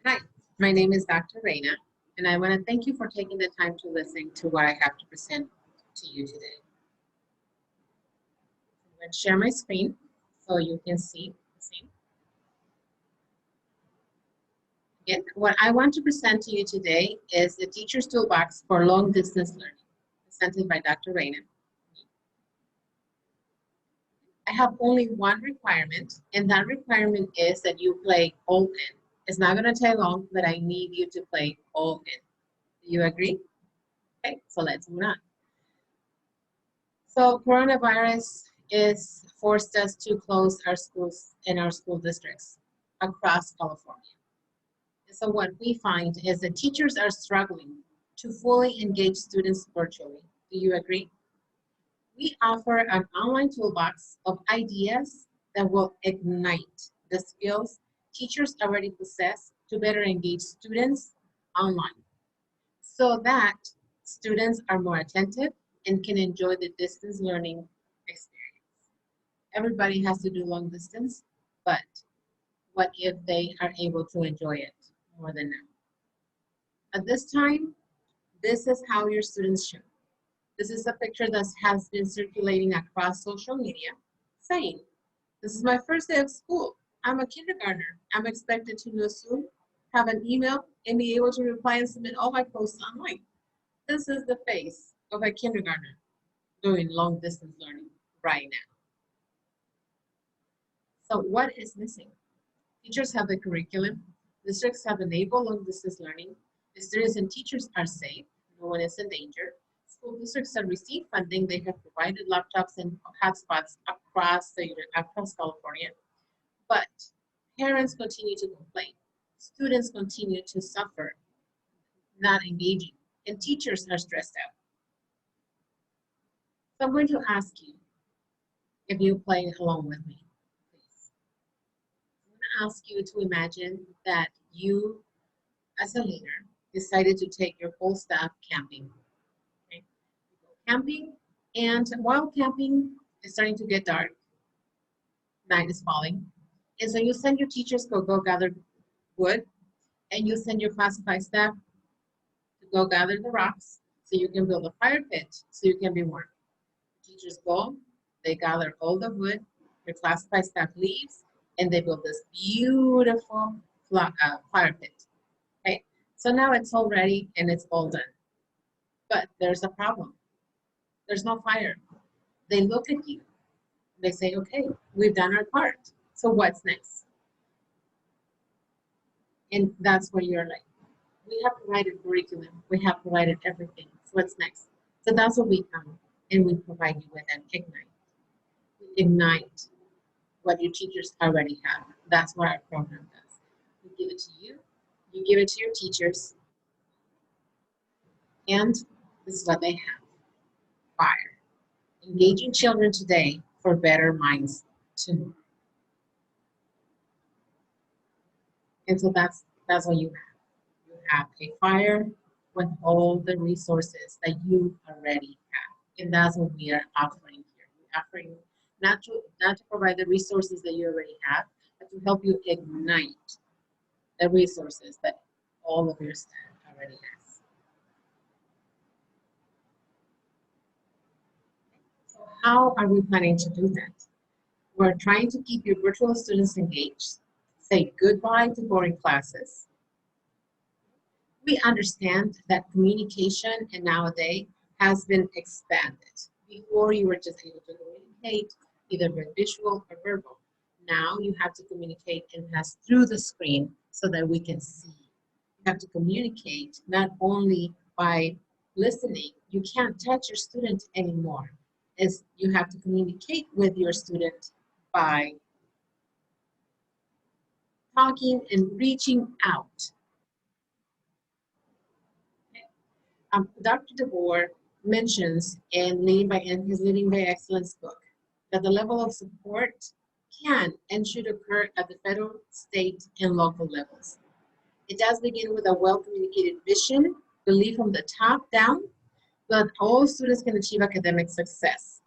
Hi, my name is Dr. Reyna, and I want to thank you for taking the time to listen to what I have to present to you today. I'm going to share my screen so you can see the same. Again, what I want to present to you today is the Teacher's Toolbox for Long Distance Learning, presented by Dr. Reyna. I have only one requirement, and that requirement is that you play all in. It's not going to take long, but I need you to play all in. Do you agree? Okay, so let's move on. So coronavirus is forced us to close our schools and our school districts across California. So what we find is that teachers are struggling to fully engage students virtually. Do you agree? We offer an online toolbox of ideas that will ignite the skills teachers already possess to better engage students online, so that students are more attentive and can enjoy the distance learning experience. Everybody has to do long distance, but what if they are able to enjoy it more than now? At this time, this is how your students should. This is a picture that has been circulating across social media saying, this is my first day of school. I'm a kindergartner. I'm expected to know Zoom, have an email, and be able to reply and submit all my posts online. This is the face of a kindergartner doing long distance learning right now. So what is missing? Teachers have the curriculum. Districts have enabled long distance learning. The students and teachers are safe. No one is in danger. School districts have received funding. They have provided laptops and hotspots across California. But parents continue to complain. Students continue to suffer, not engaging, and teachers are stressed out. So I'm going to ask you if you play along with me, please. I'm going to ask you to imagine that you, as a leader, decided to take your whole staff camping. Okay? You go camping, and while camping, it's starting to get dark. Night is falling. And so you send your teachers to go gather wood, and you send your classified staff to go gather the rocks so you can build a fire pit so you can be warm. Teachers go, they gather all the wood, your classified staff leaves, and they build this beautiful fire pit. Okay, so now it's all ready and it's all done. But there's a problem. There's no fire. They look at you. They say, okay, we've done our part. So what's next? And that's where you're like, we have provided curriculum. We have provided everything. So what's next? So that's what we come and we provide you with an ignite. We ignite what your teachers already have. That's what our program does. We give it to you. You give it to your teachers. And this is what they have. Fire. Engaging children today for better minds tomorrow. And so that's what you have. You have a fire with all the resources that you already have. And that's what we are offering here. We're offering not to provide the resources that you already have, but to help you ignite the resources that all of your staff already has. So how are we planning to do that? We're trying to keep your virtual students engaged, say goodbye to boring classes. We understand that communication and nowadays has been expanded. Before you were just able to communicate either visual or verbal. Now you have to communicate and pass through the screen so that we can see. You have to communicate not only by listening. You can't touch your student anymore. You have to communicate with your student by talking and reaching out. Dr. DeBoer mentions in his Leading by Excellence book that the level of support can and should occur at the federal, state, and local levels. It does begin with a well-communicated vision, belief from the top down, that all students can achieve academic success.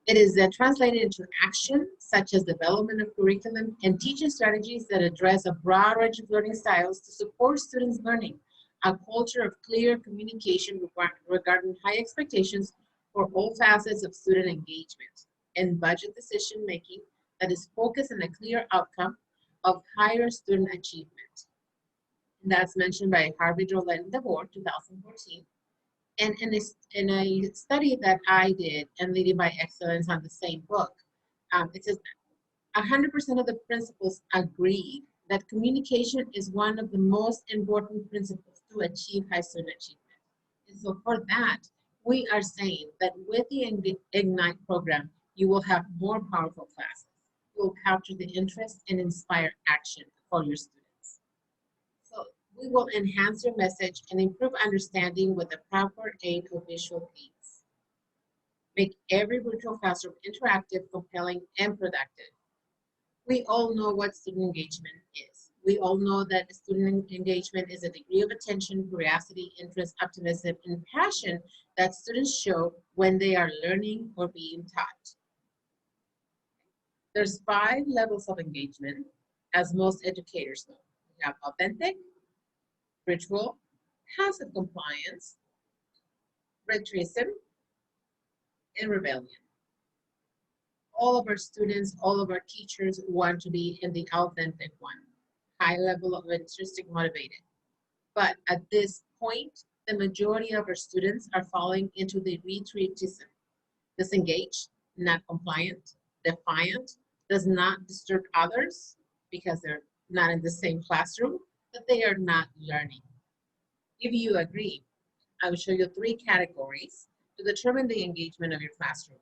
It is translated into action, such as development of curriculum and teaching strategies that address a broad range of learning styles to support students' learning, a culture of clear communication regarding high expectations for all facets of student engagement, and budget decision-making that is focused on a clear outcome of higher student achievement. And that's mentioned by Harvey Drolet and DeVore, 2014. And in a study that I did and Leading by Excellence on the same book, it says 100% of the principals agreed that communication is one of the most important principles to achieve high student achievement. And so for that, we are saying that with the Ignite program, you will have more powerful classes. You will capture the interest and inspire action for your students. So we will enhance your message and improve understanding with the proper aid of visual aids. Make every virtual classroom interactive, compelling, and productive. We all know what student engagement is. We all know that student engagement is a degree of attention, curiosity, interest, optimism, and passion that students show when they are learning or being taught. There's 5 levels of engagement, as most educators know. We have authentic, ritual, passive compliance, ritualism, and rebellion. All of our students, all of our teachers want to be in the authentic one, high level of intrinsic motivated. But at this point, the majority of our students are falling into the retreatism, disengaged, not compliant, defiant, does not disturb others because they're not in the same classroom, but they are not learning. If you agree, I will show you 3 categories to determine the engagement of your classroom.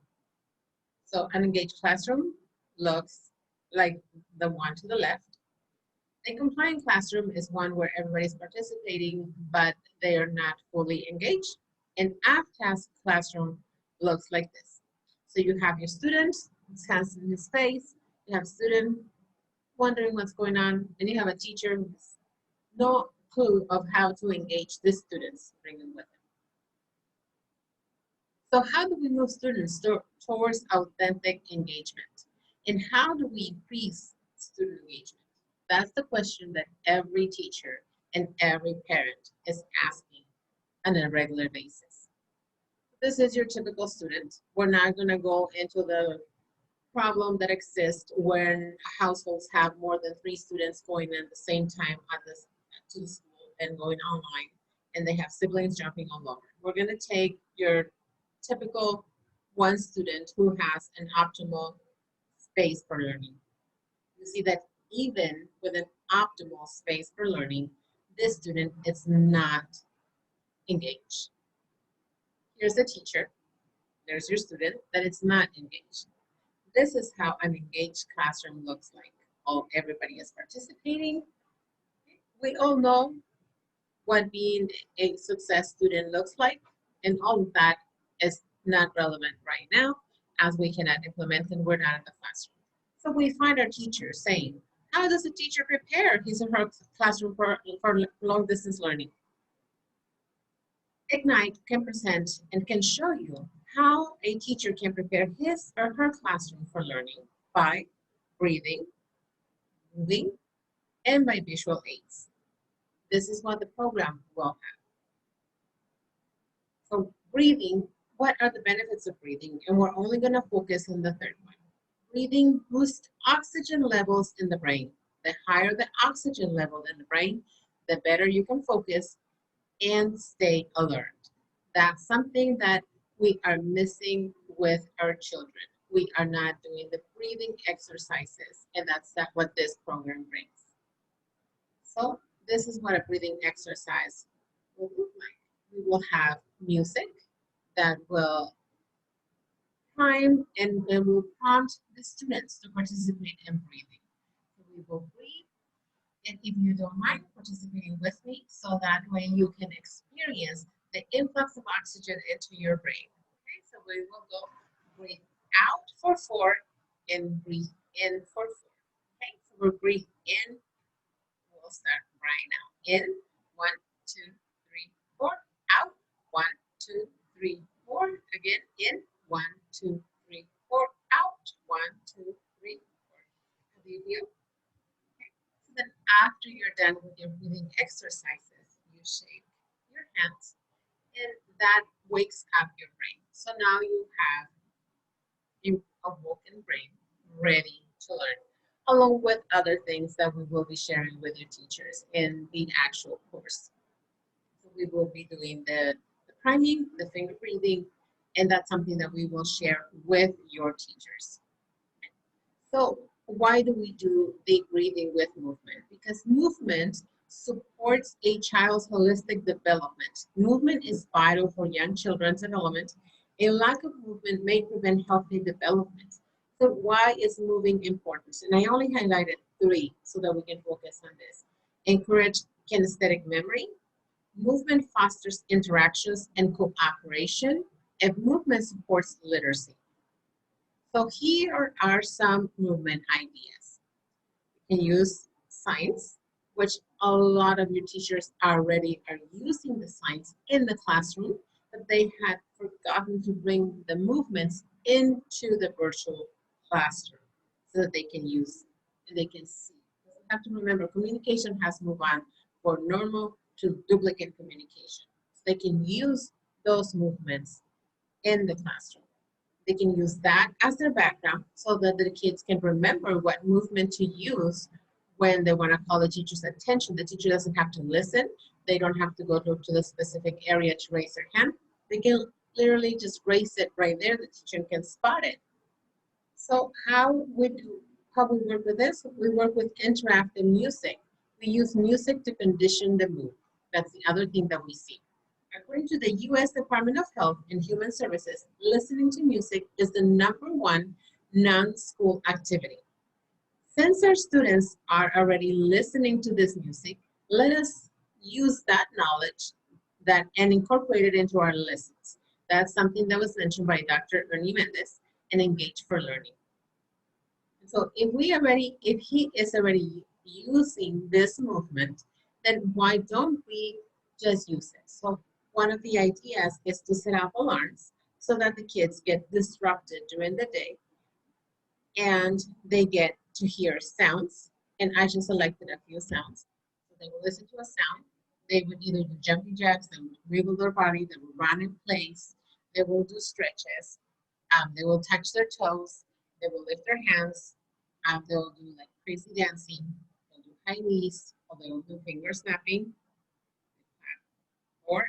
So an engaged classroom looks like the one to the left. A compliant classroom is one where everybody's participating, but they are not fully engaged. An off-task classroom looks like this. So you have your students standing in his space, you have a student wondering what's going on, and you have a teacher who has no clue of how to engage the students, bring them with them. So how do we move students towards authentic engagement? And how do we increase student engagement? That's the question that every teacher and every parent is asking on a regular basis. This is your typical student. We're not going to go into the problem that exists when households have more than 3 students going at the same time to the school and going online, and they have siblings jumping all over. We're going to take your typical one student who has an optimal space for learning. You see that even with an optimal space for learning, this student is not engaged. Here's the teacher. There's your student that is not engaged. This is how an engaged classroom looks like. Oh, everybody is participating. We all know what being a success student looks like, and all of that is not relevant right now as we cannot implement and we're not in the classroom. So we find our teacher saying, how does a teacher prepare his or her classroom for long distance learning? Ignite can present and can show you how a teacher can prepare his or her classroom for learning by breathing, moving, and by visual aids. This is what the program will have. So breathing, what are the benefits of breathing? And we're only going to focus on the 3rd one. Breathing boosts oxygen levels in the brain. The higher the oxygen level in the brain, the better you can focus and stay alert. That's something that we are missing with our children. We are not doing the breathing exercises, and that's what this program brings. So this is what a breathing exercise will look like. We will have music that will prime and will prompt the students to participate in breathing. So we will breathe, and if you don't mind participating with me, so that way you can experience the influx of oxygen into your brain. Okay, so we will go breathe out for 4 and breathe in for 4. Okay, so we'll breathe in. We'll start right now. In, 1, 2, 3, 4. Out, 1, 2, 3, 4. Again, in, 1, 2, 3, 4. preview. Okay. So then after you're done with your breathing exercises, you shake your hands and that wakes up your brain. So now you have your awoken brain ready to learn, along with other things that we will be sharing with your teachers in the actual course. So we will be doing the priming, the finger breathing, and that's something that we will share with your teachers. So why do we do the breathing with movement? Because movement supports a child's holistic development. Movement is vital for young children's development. A lack of movement may prevent healthy development. So why is moving important? And I only highlighted 3 so that we can focus on this. Encourage kinesthetic memory. Movement fosters interactions and cooperation, and movement supports literacy. So here are some movement ideas. You can use signs, which a lot of your teachers already are using the signs in the classroom, but they had forgotten to bring the movements into the virtual classroom so that they can use and they can see. You have to remember, communication has moved on for normal to duplicate communication. So they can use those movements in the classroom. They can use that as their background so that the kids can remember what movement to use when they want to call the teacher's attention. The teacher doesn't have to listen. They don't have to go to the specific area to raise their hand. They can literally just raise it right there. The teacher can spot it. So how we work with this? We work with interactive music. We use music to condition the mood. That's the other thing that we see. According to the U.S. Department of Health and Human Services, listening to music is the #1 non-school activity. Since our students are already listening to this music, let us use that knowledge and incorporate it into our lessons. That's something that was mentioned by Dr.Reyna and Engage for Learning. So if he is already using this movement, then why don't we just use it? So one of the ideas is to set up alarms so that the kids get disrupted during the day and they get to hear sounds. And I just selected a few sounds. So they will listen to a sound. They would either do jumping jacks, they would wiggle their body, they will run in place, they will do stretches, they will touch their toes, they will lift their hands, they will do like crazy dancing, they'll do high knees, or they will do finger snapping, or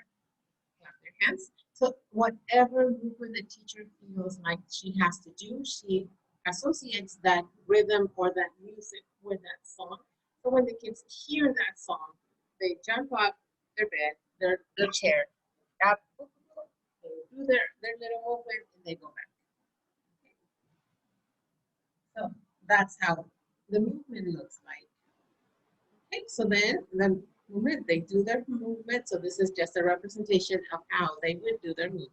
clap their hands. So whatever movement the teacher feels like she has to do, she associates that rhythm or that music with that song. So when the kids hear that song, they jump up their bed, their chair, up, they do their little movement, and they go back. So that's how the movement looks like. Okay, so then the movement, they do their movement. So this is just a representation of how they would do their movements.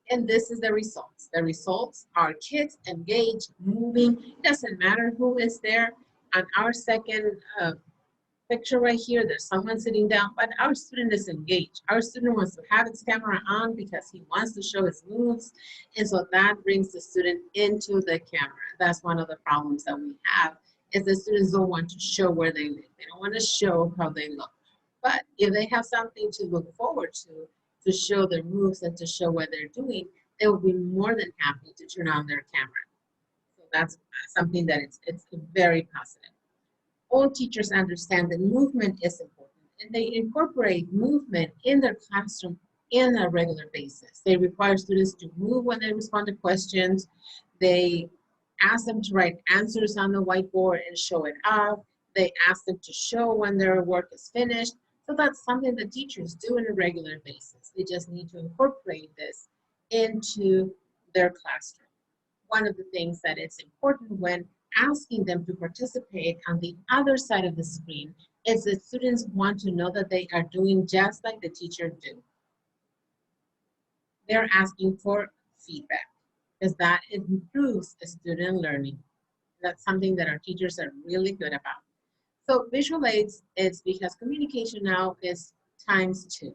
And this is the results. The results are kids engaged, moving. It doesn't matter who is there. On our second picture right here, there's someone sitting down, but our student is engaged. Our student wants to have his camera on because he wants to show his moves. And so that brings the student into the camera. That's one of the problems that we have is the students don't want to show where they live. They don't want to show how they look. But if they have something to look forward to show their moves and to show what they're doing, they will be more than happy to turn on their camera. So that's something that it's very positive. All teachers understand that movement is important, and they incorporate movement in their classroom on a regular basis. They require students to move when they respond to questions. They ask them to write answers on the whiteboard and show it up. They ask them to show when their work is finished. So that's something that teachers do on a regular basis. They just need to incorporate this into their classroom. One of the things that is important when asking them to participate on the other side of the screen is that students want to know that they are doing just like the teacher do. They're asking for feedback because that improves student learning. That's something that our teachers are really good about. So visual aids is because communication now is ×2.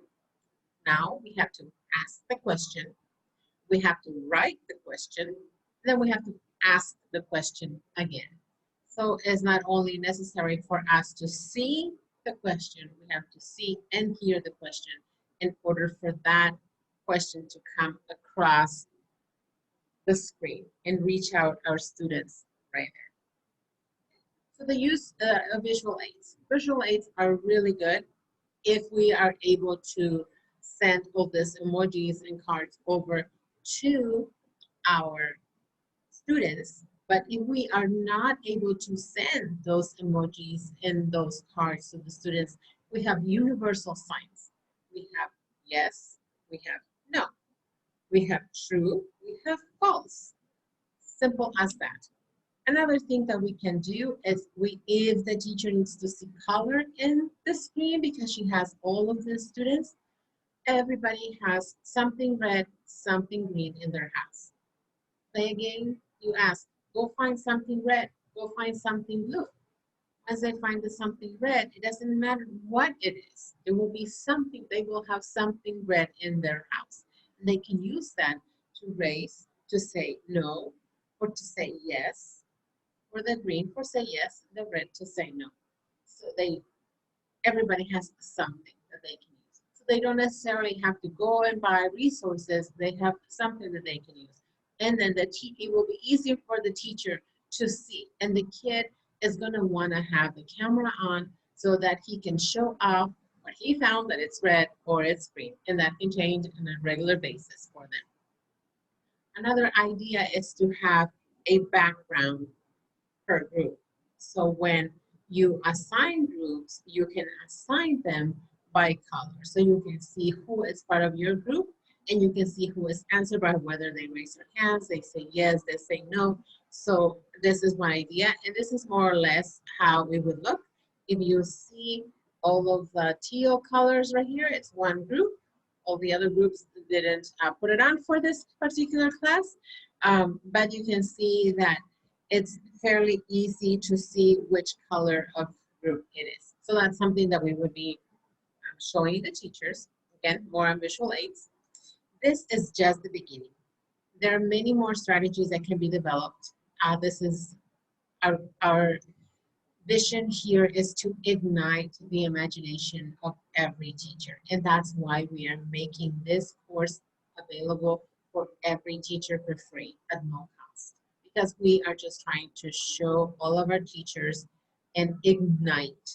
Now we have to ask the question, we have to write the question, Then we have to ask the question again. So it's not only necessary for us to see the question, we have to see and hear the question in order for that question to come across the screen and reach out our students right there. So the use of visual aids. Visual aids are really good if we are able to send all these emojis and cards over to our students. But if we are not able to send those emojis and those cards to the students, we have universal signs. We have yes, we have no, we have true, we have false. Simple as that. Another thing that we can do is if the teacher needs to see color in the screen because she has all of the students, everybody has something red, something green in their house. Play a game, you ask, go find something red, go find something blue. As they find the something red, it doesn't matter what it is. It will be something, they will have something red in their house. And they can use that to raise, to say no, or to say yes, or the green for say yes, the red to say no. So everybody has something that they can use. So they don't necessarily have to go and buy resources. They have something that they can use. And then it will be easier for the teacher to see. And the kid is going to want to have the camera on so that he can show off what he found, that it's red or it's green. And that can change on a regular basis for them. Another idea is to have a background per group. So when you assign groups, you can assign them by color. So you can see who is part of your group, and you can see who is answered by whether they raise their hands, they say yes, they say no. So this is one idea, and this is more or less how it would look. If you see all of the teal colors right here, it's one group. All the other groups didn't put it on for this particular class, but you can see that it's fairly easy to see which color of group it is. So that's something that we would be showing the teachers. Again, more on visual aids. This is just the beginning. There are many more strategies that can be developed. This is our vision here is to ignite the imagination of every teacher. And that's why we are making this course available for every teacher for free at no cost. Because we are just trying to show all of our teachers and ignite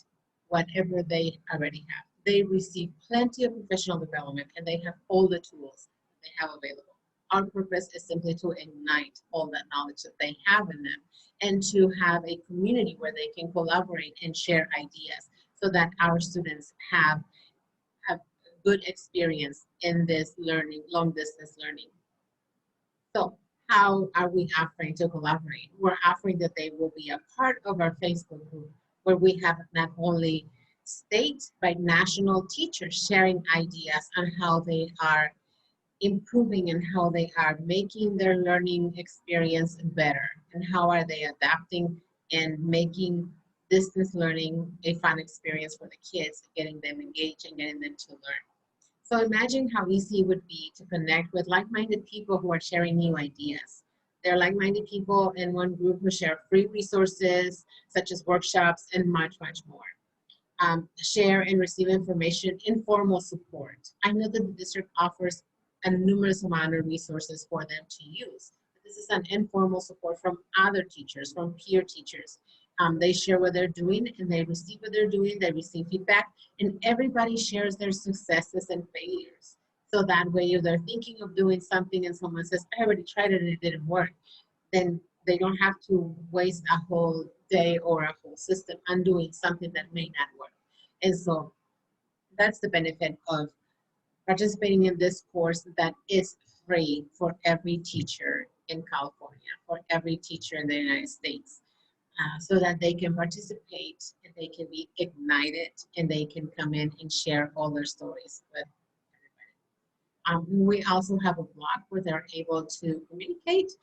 whatever they already have. They receive plenty of professional development and they have all the tools they have available. Our purpose is simply to ignite all that knowledge that they have in them and to have a community where they can collaborate and share ideas so that our students have good experience in this learning, long distance learning. So how are we offering to collaborate? We're offering that they will be a part of our Facebook group where we have not only state but national teachers sharing ideas on how they are improving and how they are making their learning experience better and how are they adapting and making distance learning a fun experience for the kids, getting them engaged and getting them to learn. So imagine how easy it would be to connect with like-minded people who are sharing new ideas. There are like-minded people in one group who share free resources such as workshops and much, much more. Share and receive information, informal support. I know that the district offers a numerous amount of resources for them to use. This is an informal support from other teachers, from peer teachers. They share what they're doing and they receive what they're doing, they receive feedback, and everybody shares their successes and failures. So that way, if they're thinking of doing something and someone says, I already tried it and it didn't work, then they don't have to waste a whole day or a whole system undoing something that may not work. And so that's the benefit of participating in this course that is free for every teacher in California, for every teacher in the United States, so that they can participate and they can be ignited and they can come in and share all their stories with everybody. We also have a blog where they're able to communicate.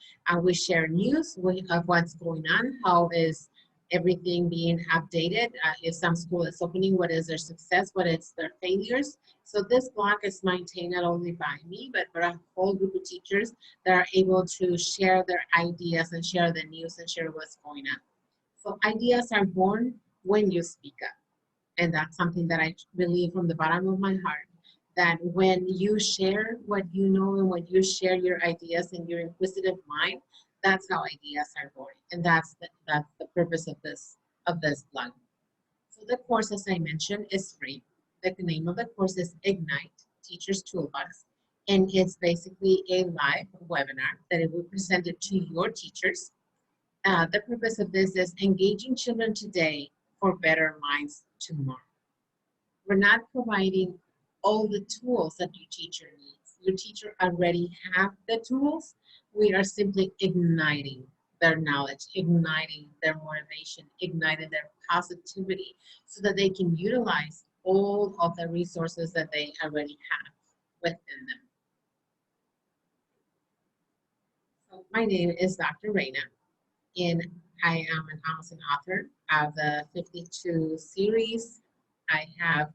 We share news of what's going on, how is everything being updated. If some school is opening, what is their success, what is their failures. So this blog is maintained not only by me, but by a whole group of teachers that are able to share their ideas and share the news and share what's going on. So ideas are born when you speak up. And that's something that I believe from the bottom of my heart, that when you share what you know and when you share your ideas and your inquisitive mind, that's how ideas are born. And that's the purpose of this blog. So the course, as I mentioned, is free. The name of the course is Ignite Teachers Toolbox. And it's basically a live webinar that it will be presented to your teachers. The purpose of this is engaging children today for better minds tomorrow. We're not providing all the tools that your teacher needs. Your teacher already have the tools. We are simply igniting their knowledge, igniting their motivation, igniting their positivity so that they can utilize all of the resources that they already have within them. So my name is Dr. Reyna, and I am an Amazon author of the 52 series. I have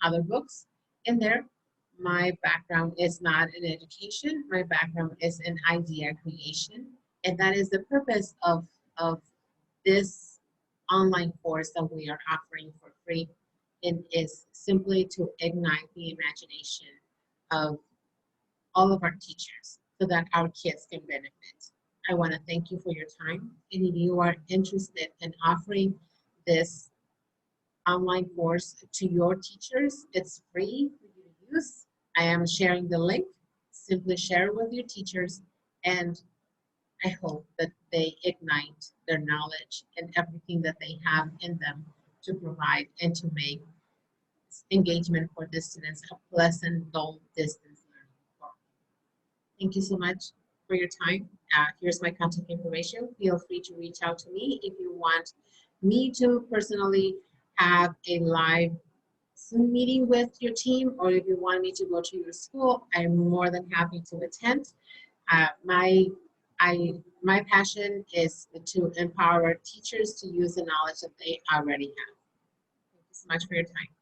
other books in there. My background is not in education. My background is in idea creation. And that is the purpose of this online course that we are offering for free. It is simply to ignite the imagination of all of our teachers so that our kids can benefit. I want to thank you for your time. And if you are interested in offering this online course to your teachers, it's free for you to use. I am sharing the link. Simply share it with your teachers, and I hope that they ignite their knowledge and everything that they have in them to provide and to make engagement for the students a pleasant, dull distance learning. Thank you so much for your time. Here's my contact information. Feel free to reach out to me if you want me to personally have a live Zoom meeting with your team, or if you want me to go to your school, I'm more than happy to attend. My passion is to empower teachers to use the knowledge that they already have. Thank you so much for your time.